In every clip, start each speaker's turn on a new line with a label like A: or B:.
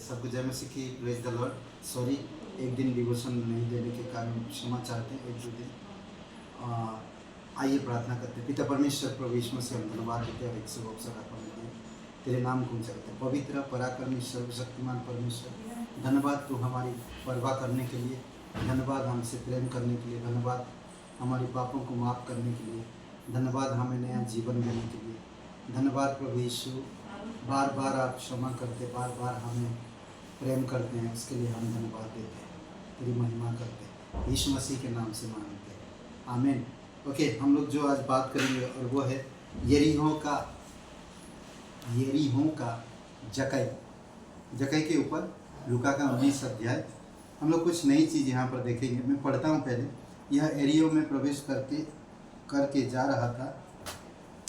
A: सबको जय मसीह की प्रेज द लॉर्ड। सॉरी, एक दिन डिवोशन नहीं देने के कारण क्षमा चाहते हैं, एक दो दिन। आइए प्रार्थना करते हैं। पिता परमेश्वर प्रभु यीशु मसीह हम धन्यवाद देते हैं और एक शुभ अवसर आपको मिलते हैं तेरे नाम को ऊंचा करते हैं। पवित्र पराक्रमी सर्वशक्तिमान परमेश्वर, धन्यवाद तू हमारी परवाह करने के लिए, धन्यवाद हमसे प्रेम करने के लिए, धन्यवाद हमारे पापों को माफ़ करने के लिए, धन्यवाद हमें नया जीवन देने के लिए, धन्यवाद प्रभु यीशु। बार बार आप क्षमा करते, बार बार हमें प्रेम करते हैं, इसके लिए हम धन्यवाद देते हैं, तेरी महिमा करते हैं, यीशु मसीह के नाम से मांगते हैं, आमीन। ओके, हम लोग जो आज बात करेंगे और वो है यरीहो का जकै के ऊपर लूका का 19 अध्याय। हम लोग कुछ नई चीज़ यहाँ पर देखेंगे। मैं पढ़ता हूँ पहले। यह एरियो में प्रवेश करके जा रहा था।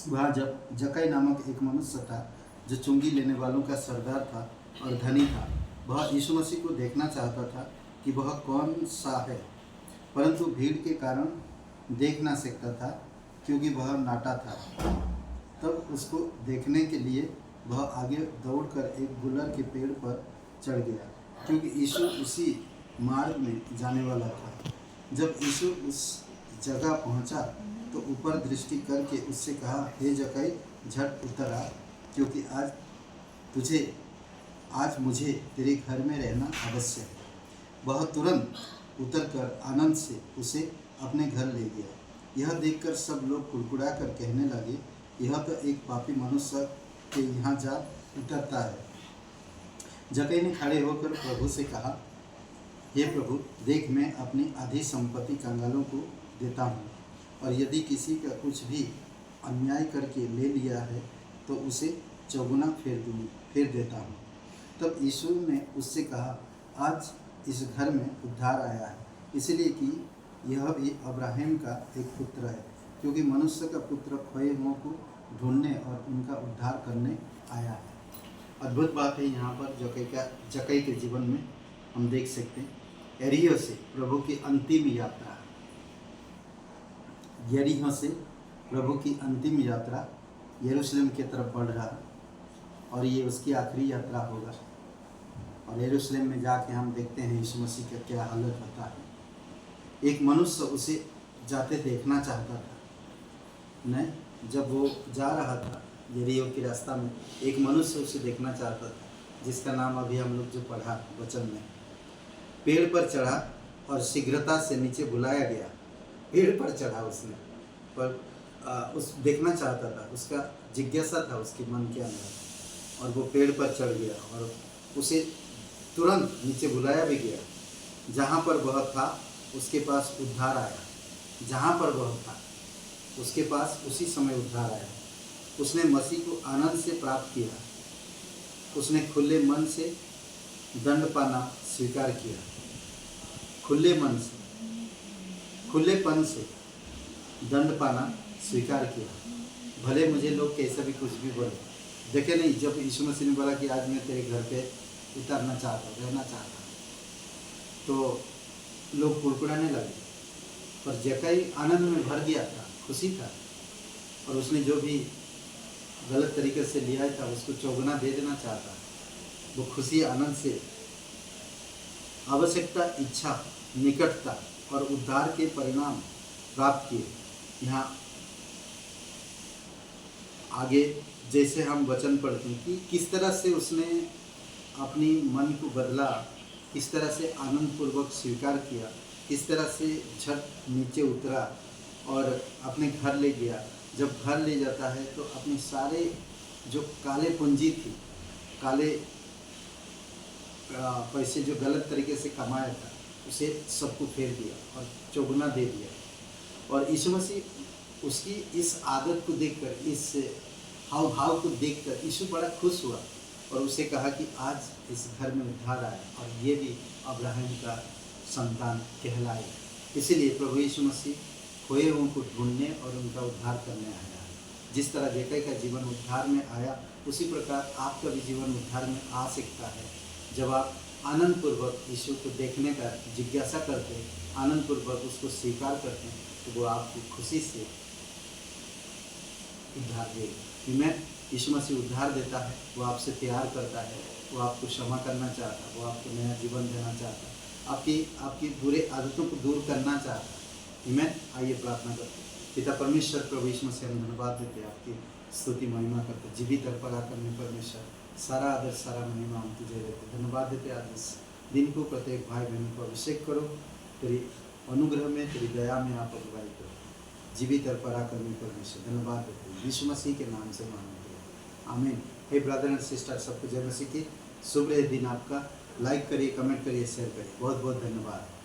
A: वहाँ जब जकै नामक एक मनुष्य था जो चुंगी लेने वालों का सरदार था और धनी था। वह यीशु मसीह को देखना चाहता था कि वह कौन सा है, परंतु भीड़ के कारण देख ना सकता था क्योंकि वह नाटा था। तब उसको देखने के लिए वह आगे दौड़कर एक गुलर के पेड़ पर चढ़ गया, क्योंकि यीशु उसी मार्ग में जाने वाला था। जब यीशु उस जगह पहुंचा तो ऊपर दृष्टि करके उससे कहा, हे जकै, झट उतर आ, क्योंकि आज मुझे तेरे घर में रहना आवश्यक है। वह तुरंत उतरकर आनंद से उसे अपने घर ले गया। यह देखकर सब लोग कुड़कुड़ा कर कहने लगे, यह तो एक पापी मनुष्य के यहाँ जा उतरता है। जकै ने खड़े होकर प्रभु से कहा, हे प्रभु, देख, मैं अपनी आधी संपत्ति कंगालों को देता हूँ, और यदि किसी का कुछ भी अन्याय करके ले लिया है तो उसे चौगुना फेर देता हूँ। तब यीशु ने उससे कहा, आज इस घर में उद्धार आया है, इसलिए कि यह भी अब्राहम का एक पुत्र है, क्योंकि मनुष्य का पुत्र खोए हुओं को ढूंढने और उनका उद्धार करने आया है। अद्भुत बात है यहाँ पर जकै के जीवन में हम देख सकते हैं। यरीहो से प्रभु की अंतिम यात्रा, यरीहो से प्रभु की अंतिम यात्रा यरूशलेम की तरफ बढ़ रहा, और ये उसकी आखिरी यात्रा होगा। और यरूशलेम में जाके हम देखते हैं यीशु मसीह का क्या हालत होता है। एक मनुष्य उसे जाते देखना चाहता था। नहीं, जब वो जा रहा था यरीहो के रास्ता में, एक मनुष्य उसे देखना चाहता था, जिसका नाम अभी हम लोग जो पढ़ा वचन में। पेड़ पर चढ़ा और शीघ्रता से नीचे बुलाया गया। पेड़ पर चढ़ा उसने, पर उस देखना चाहता था, उसका जिज्ञासा था उसके मन के अंदर, और वो पेड़ पर चढ़ गया और उसे तुरंत नीचे बुलाया भी गया। जहाँ पर वह था उसके पास उद्धार आया। जहाँ पर वह था उसके पास उसी समय उद्धार आया। उसने मसीह को आनंद से प्राप्त किया। उसने खुले मन से दंड पाना स्वीकार किया। खुलेपन से दंड पाना स्वीकार किया। भले मुझे लोग कैसा भी कुछ भी बोले, देखे नहीं, जब यीशु मसीह ने बोला कि आज मैं तेरे घर पे उतरना चाहता हूँ, रहना चाहता हूँ, तो लोग कुड़कुड़ाने लगे। पर जकै आनंद में भर गया था, खुशी था, और उसने जो भी गलत तरीके से लिया था उसको चौगुना दे देना चाहता। वो खुशी आनंद से आवश्यकता, इच्छा, निकटता और उद्धार के परिणाम प्राप्त किए। यहाँ आगे जैसे हम वचन पढ़ते हैं कि किस तरह से उसने अपनी मन को बदला, किस तरह से आनंद पूर्वक स्वीकार किया, किस तरह से झट नीचे उतरा और अपने घर ले गया। जब घर ले जाता है तो अपने सारे जो काले पूंजी थी, काले पैसे जो गलत तरीके से कमाया था, उसे सबको फेर दिया और चौगुना दे दिया। और यीशु मसीह उसकी इस आदत को देखकर, इस हाव भाव को देखकर यीशु बड़ा खुश हुआ और उसे कहा कि आज इस घर में उद्धार आया और ये भी अब्राहम का संतान कहलाए। इसीलिए प्रभु यीशु मसीह खोए हुओं को ढूंढने और उनका उद्धार करने आया है। जिस तरह जकै का जीवन उद्धार में आया, उसी प्रकार आपका भी जीवन उद्धार में आ सकता है। जब आप आनंद पूर्वक यीशु को देखने का जिज्ञासा करते हैं, आनंद पूर्वक उसको स्वीकार करते हैं, तो वो आपको खुशी से उद्धार देगा। मैं यीशु मसीह उद्धार देता है, वो आपसे प्यार करता है, वो आपको क्षमा करना चाहता है, वो आपको नया जीवन देना चाहता है, आपकी आपकी बुरे आदतों को दूर करना चाहता है। आमीन। आइए प्रार्थना करते हैं। पिता परमेश्वर, प्रभु यीशु मसीह, हम धन्यवाद देते हैं, आपकी स्तुति महिमा करते हैं। जीवित और पराक्रमी परमेश्वर, सारा आदर सारा महिमा हम तुझे देते हैं। धन्यवाद देते हैं आज इस दिन को, प्रत्येक भाई बहन को अभिषेक करो, तेरी अनुग्रह में, तेरी दया में आप अगुवाई करो। जीवित और पराक्रमी परमेश्वर, धन्यवाद देते हैं यीशु मसीह के नाम से मांगते हैं, आमीन। हे ब्रदर एंड सिस्टर, सबको जय मसीह की। शुभ रहे दिन आपका। लाइक करिए, कमेंट करिए, शेयर करिए। बहुत बहुत धन्यवाद।